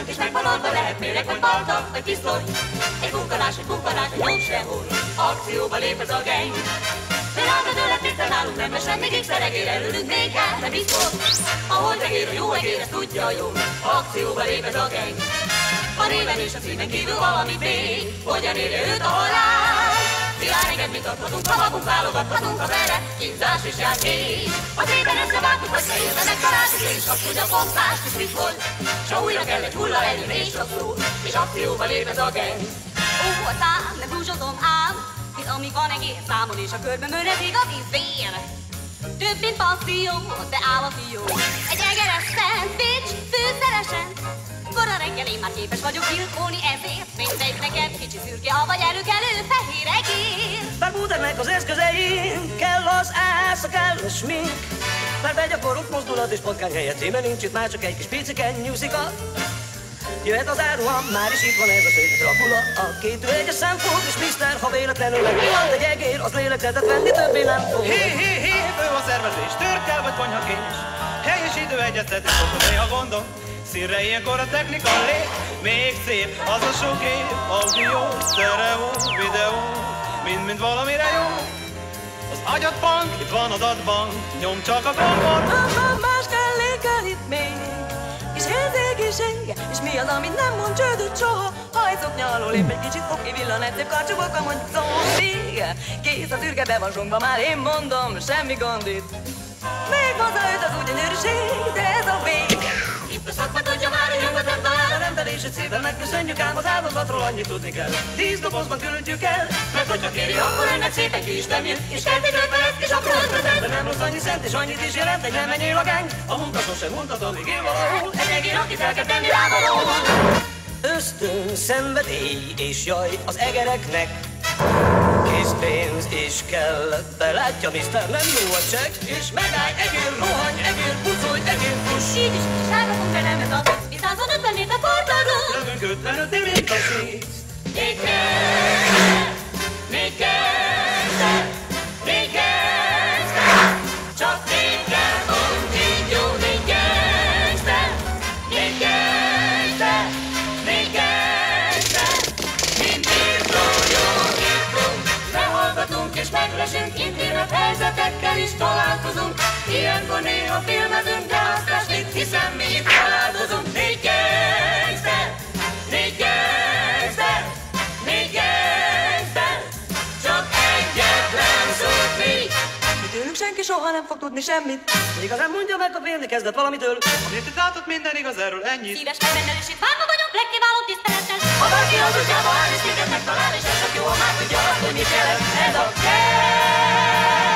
És megvalódva lehet méreg vagy balta, vagy pisztoly. Egy bukkanás, egy nyom sehol. Akcióba lép ez a gang. Felállva tőle tisztán állunk rendesen, még X-szeregér előlünk még el, de biztos. A holdegér, a jó egér, ezt tudja jól. Akcióba lép ez a gang. A néven és a címen kívül valami fény, hogyan érje őt a halál. Világ engedményt adhatunk, ha magunk válogathatunk az erre, kínzás és játék. Az éven összevágtuk, hogy fejezzenek találtuk, és azt tudja pompást is mit volt. S ha újra kell egy hulla eljön és csak szól, és akcióba lép ez a gang. Ó, a szám, nem búzsozom ám, hisz amíg van egész számon, és a körben mörezik a vízvér. Több mint passzió, de áll a fió. Egy egeres szendvics, fűszeresen. Kora reggel én már képes vagyok gyilkolni, ezért mindegy nekem kicsi szürke, vagy erőkelő fehér egér. Bár Budernek az eszközeink, kell az ász, kell a smink. Már begyakorult mozdulat és patkány helyett íme nincs itt már csak egy kis picike nyúszika. Jöhet az áruham, már is itt van ez a szép Dracula. A két egyes szemfog, és Mister, ha véletlenül megvillant egy egér, az lélegzetet venni többé nem fog. Hé, fő a szervezés, törkel vagy konyhakés. Hely és idő egyeztetés, okozé a gondok. Színre ilyenkor a technika lép, még szép az a sok kép. Audio, sztereó, videó, mind valamire jó. Az agyadbank, itt van adatbank, nyom csak a gombot. Más kell itt még, és érzékenység, és mi az, amit nem mond csődöt soha. Hajszoknya alól épp egy kicsit foki villan, egyszer karcsúboka mond zombi. Kész az ürge, be van zsongva, már én mondom, semmi gond itt. Még hazaüt az úgy gyönyörűség, de ez a vég. Itt a szakma tudja már, hogy nyugodtan talál. A rendelését szépen megköszönjük, ám az áldozatról annyit tudni kell. 10 dobozban küldjük el, Mert hogyha kéri, akkor önnek szépen ki is bemjön, és kertéköltve lesz kis apró ötletet. de nem rossz annyi szent, és annyit is jelent, hogy nem menjél a gang. A munka sosem untat, amíg él valahol. Egy egér, akit el kell tenni lábalól. Ösztön, szenvedély és jaj az egereknek. Készpénz is kell, belátja Mr. nem jó a csekk. És megállj, egér, rohanj, egér, pucolj, egér, fuss. Így is sárgapunk, de nem ez a vicc. Mi 150 éve fordulunk. Lövünk 55 évig a szíz. Még kétszer, még kétszer, még kétszer. Csak még kell mondd, így jó, még kétszer, még kétszer, még kétszer. Mindig jó, behallgatunk és meglesünk, intémet helyzetekkel is találkozunk. Ilyenkor néha filmezünk, de aztán mit, hiszen mi itt találkozunk. Még kétszer, még kétszer, még kétszer, csak egyetlen szót még. Tőlünk senki soha nem fog tudni semmit. Igazán mondja meg, ha félni kezdett valamitől. Amit itt látott, minden igaz, erről ennyit. Szíves megrendelését várva vagyok, legkiválóbb tisztelettel. Ha valaki az útjában áll és minket megtalál, és ez csak jó, ha már tudja azt, hogy mit jelent ez a kell.